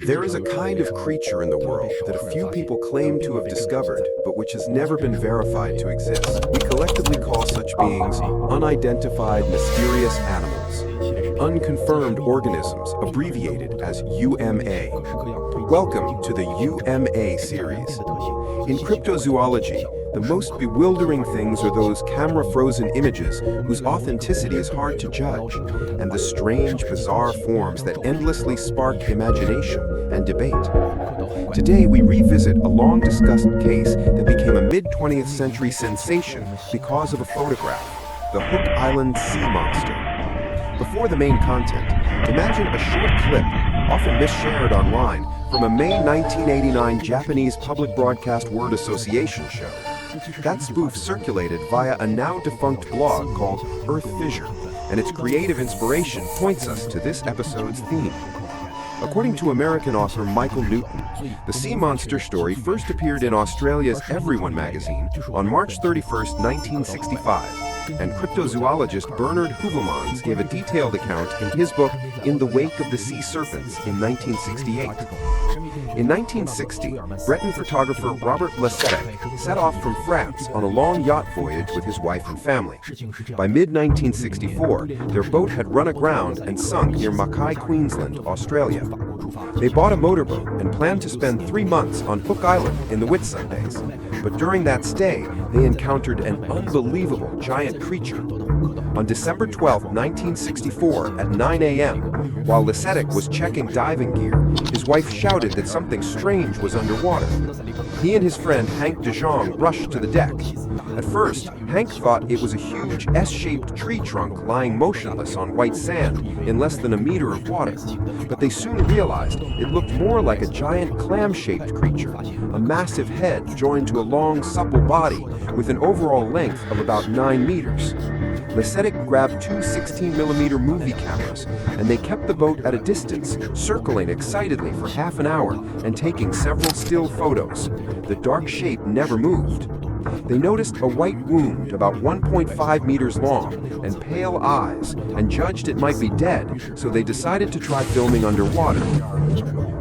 There is a kind of creature in the world that a few people claim to have discovered, but which has never been verified to exist. We collectively call such beings unidentified mysterious animals, unconfirmed organisms, abbreviated as UMA. Welcome to the UMA series. In cryptozoology, the most bewildering things are those camera-frozen images whose authenticity is hard to judge, and the strange, bizarre forms that endlessly spark imagination and debate. Today, we revisit a long-discussed case that became a mid-20th century sensation because of a photograph, the Hook Island sea monster. Before the main content, imagine a short clip, often misshared online, from a May 1989 Japanese public broadcast word association show. That spoof circulated via a now-defunct blog called Earth Fissure, and its creative inspiration points us to this episode's theme. According to American author Michael Newton, the sea monster story first appeared in Australia's Everyone magazine on March 31, 1965, and cryptozoologist Bernard Heuvelmans gave a detailed account in his book In the Wake of the Sea Serpents in 1968. In 1960, Breton photographer Robert Le Serrec set off from France on a long yacht voyage with his wife and family. By mid-1964, their boat had run aground and sunk near Mackay, Queensland, Australia. They bought a motorboat and planned to spend 3 months on Hook Island in the Whitsundays. But during that stay, they encountered an unbelievable giant creature. On December 12, 1964, at 9 a.m., while Le Serrec was checking diving gear, his wife shouted that something strange was underwater. He and his friend Hank de Jong rushed to the deck. At first, Hank thought it was a huge S-shaped tree trunk lying motionless on white sand in less than a meter of water. But they soon realized it looked more like a giant clam-shaped creature, a massive head joined to a long, supple body with an overall length of about 9 meters. Le Serrec grabbed two 16mm movie cameras, and they kept the boat at a distance, circling excitedly for half an hour and taking several still photos. The dark shape never moved. They noticed a white wound about 1.5 meters long and pale eyes, and judged it might be dead, so they decided to try filming underwater.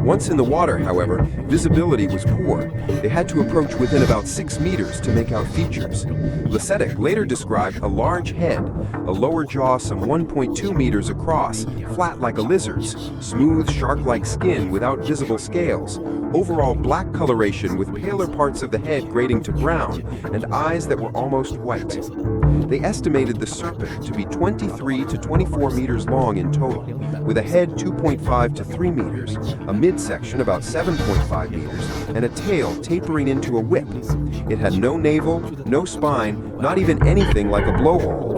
Once in the water, however, visibility was poor. They had to approach within about 6 meters to make out features. Le Serrec later described a large head, a lower jaw some 1.2 meters across, flat like a lizard's, smooth shark-like skin without visible scales, overall black coloration with paler parts of the head grading to brown, and eyes that were almost white. They estimated the serpent to be 23 to 24 meters long in total, with a head 2.5 to 3 meters, a midsection about 7.5 meters, and a tail tapering into a whip. It had no navel, no spine, not even anything like a blowhole.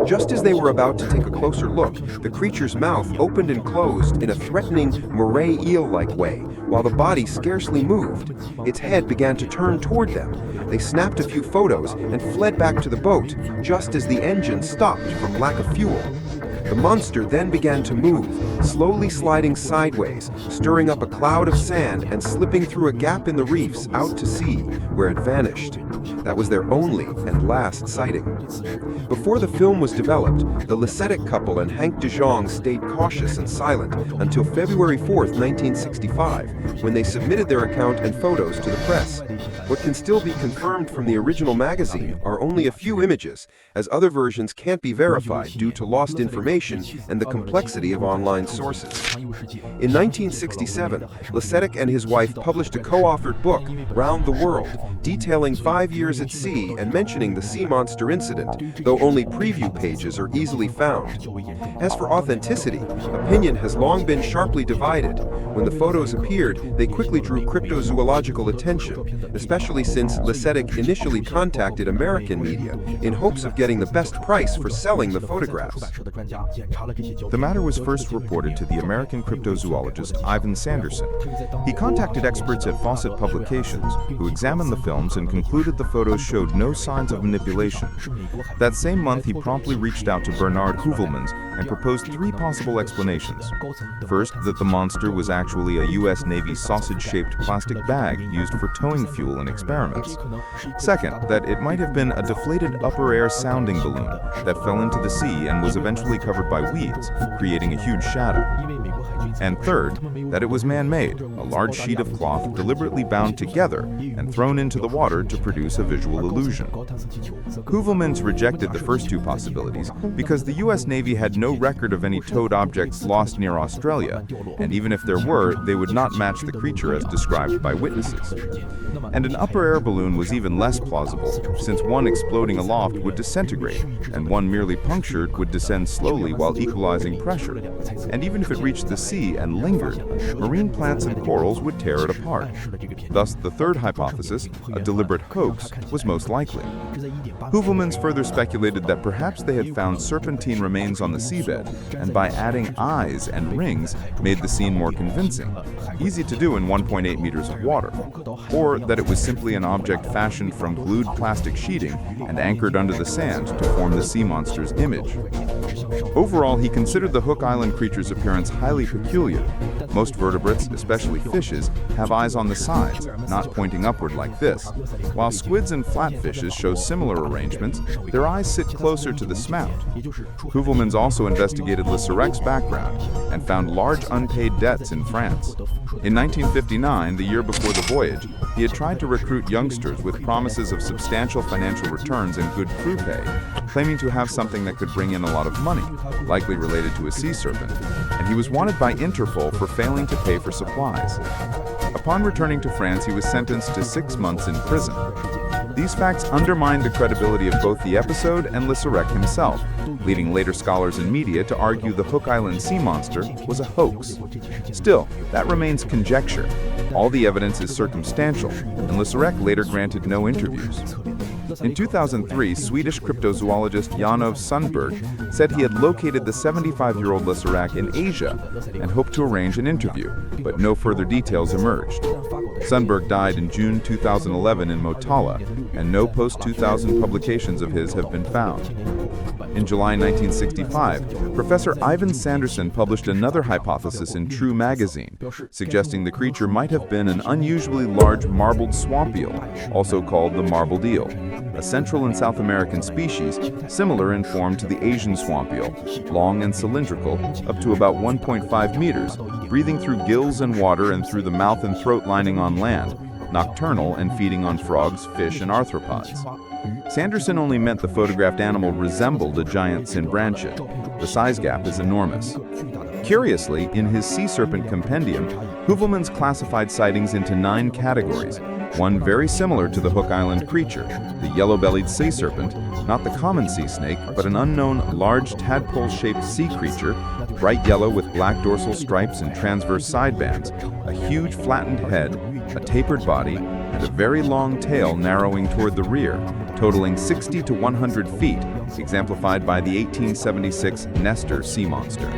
Just as they were about to take a closer look, the creature's mouth opened and closed in a threatening moray eel-like way, while the body scarcely moved. Its head began to turn toward them. They snapped a few photos and fled back to the boat, just as the engine stopped from lack of fuel. The monster then began to move, slowly sliding sideways, stirring up a cloud of sand and slipping through a gap in the reefs out to sea, where it vanished. That was their only and last sighting. Before the film was developed, the Le Serrec couple and Hank de Jong stayed cautious and silent until February 4, 1965, when they submitted their account and photos to the press. What can still be confirmed from the original magazine are only a few images, as other versions can't be verified due to lost information and the complexity of online sources. In 1967, Le Serrec and his wife published a co-authored book, Round the World, detailing 5 years at sea and mentioning the sea monster incident, though only preview pages are easily found. As for authenticity, opinion has long been sharply divided. When the photos appeared, they quickly drew cryptozoological attention, especially since Le Serrec initially contacted American media in hopes of getting the best price for selling the photographs. The matter was first reported to the American cryptozoologist Ivan Sanderson. He contacted experts at Fawcett Publications, who examined the films and concluded the photos showed no signs of manipulation. That same month, he promptly reached out to Bernard Heuvelmans and proposed 3 possible explanations. First, that the monster was actually a U.S. Navy sausage-shaped plastic bag used for towing fuel in experiments. Second, that it might have been a deflated upper-air sounding balloon that fell into the sea and was eventually covered by weeds, creating a huge shadow. And third, that it was man-made, a large sheet of cloth deliberately bound together and thrown into the water to produce a visual illusion. Heuvelmans rejected the first two possibilities because the U.S. Navy had no record of any towed objects lost near Australia, and even if there were, they would not match the creature as described by witnesses. And an upper air balloon was even less plausible, since one exploding aloft would disintegrate, and one merely punctured would descend slowly while equalizing pressure. And even if it reached the sea and lingered, marine plants and corals would tear it apart. Thus, the third hypothesis, a deliberate hoax, was most likely. Heuvelmans further speculated that perhaps they had found serpentine remains on the seabed, and by adding eyes and rings, made the scene more convincing, easy to do in 1.8 meters of water. Or that it was simply an object fashioned from glued plastic sheeting and anchored under the sand to form the sea monster's image. Overall, he considered the Hook Island creature's appearance highly peculiar. Most vertebrates, especially fishes, have eyes on the sides, not pointing upward like this. While squids and flatfishes show similar arrangements, their eyes sit closer to the snout. Heuvelmans also investigated Le Serrec's background and found large unpaid debts in France. In 1959, the year before the voyage, he had tried to recruit youngsters with promises of substantial financial returns and good crew pay, claiming to have something that could bring in a lot of money, likely related to a sea serpent, and he was wanted by Interpol for failing to pay for supplies. Upon returning to France, he was sentenced to 6 months in prison. These facts undermined the credibility of both the episode and Le Serrec himself, leading later scholars and media to argue the Hook Island sea monster was a hoax. Still, that remains conjecture. All the evidence is circumstantial, and Le Serrec later granted no interviews. In 2003, Swedish cryptozoologist Jan-Ove Sundberg said he had located the 75-year-old Le Serrec in Asia and hoped to arrange an interview, but no further details emerged. Sundberg died in June 2011 in Motala, and no post-2000 publications of his have been found. In July 1965, Professor Ivan Sanderson published another hypothesis in True magazine, suggesting the creature might have been an unusually large marbled swamp eel, also called the marbled eel, a Central and South American species similar in form to the Asian swamp eel, long and cylindrical, up to about 1.5 meters, breathing through gills and water and through the mouth and throat lining on land, nocturnal and feeding on frogs, fish, and arthropods. Sanderson only meant the photographed animal resembled a giant Sinbranchid. The size gap is enormous. Curiously, in his Sea Serpent compendium, Heuvelmans classified sightings into 9 categories, one very similar to the Hook Island creature, the yellow-bellied sea serpent, not the common sea snake, but an unknown large tadpole-shaped sea creature, bright yellow with black dorsal stripes and transverse sidebands, a huge flattened head, a tapered body, and a very long tail narrowing toward the rear, totaling 60 to 100 feet, exemplified by the 1876 Nestor sea monster.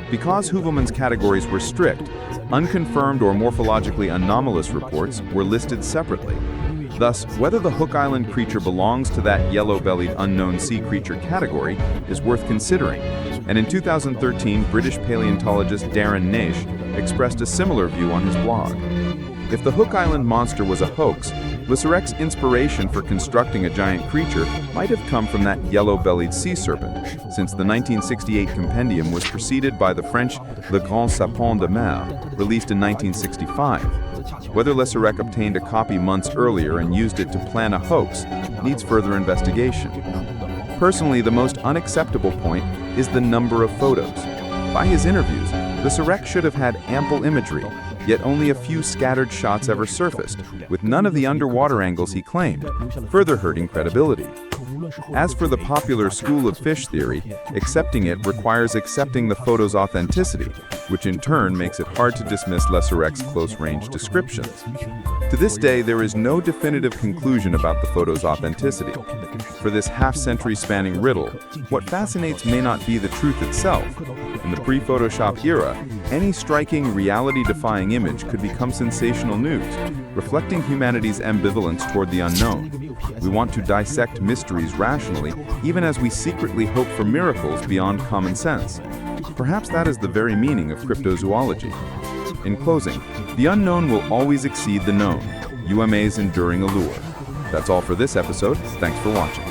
Because Heuvelmans' categories were strict, unconfirmed or morphologically anomalous reports were listed separately. Thus, whether the Hook Island creature belongs to that yellow-bellied unknown sea creature category is worth considering. And in 2013, British paleontologist Darren Naish expressed a similar view on his blog. If the Hook Island monster was a hoax, Le Serrec's inspiration for constructing a giant creature might have come from that yellow-bellied sea serpent, since the 1968 compendium was preceded by the French Le Grand Serpent de Mer, released in 1965. Whether Le Serrec obtained a copy months earlier and used it to plan a hoax needs further investigation. Personally, the most unacceptable point is the number of photos. By his interviews, Le Serrec should have had ample imagery, yet only a few scattered shots ever surfaced, with none of the underwater angles he claimed, further hurting credibility. As for the popular school of fish theory, accepting it requires accepting the photo's authenticity, which in turn makes it hard to dismiss Le Serrec's close-range descriptions. To this day, there is no definitive conclusion about the photo's authenticity. For this half-century spanning riddle, what fascinates may not be the truth itself. In the pre-Photoshop era, any striking, reality-defying image could become sensational news, reflecting humanity's ambivalence toward the unknown. We want to dissect mysteries rationally, even as we secretly hope for miracles beyond common sense. Perhaps that is the very meaning of cryptozoology. In closing, the unknown will always exceed the known, UMA's enduring allure. That's all for this episode. Thanks for watching.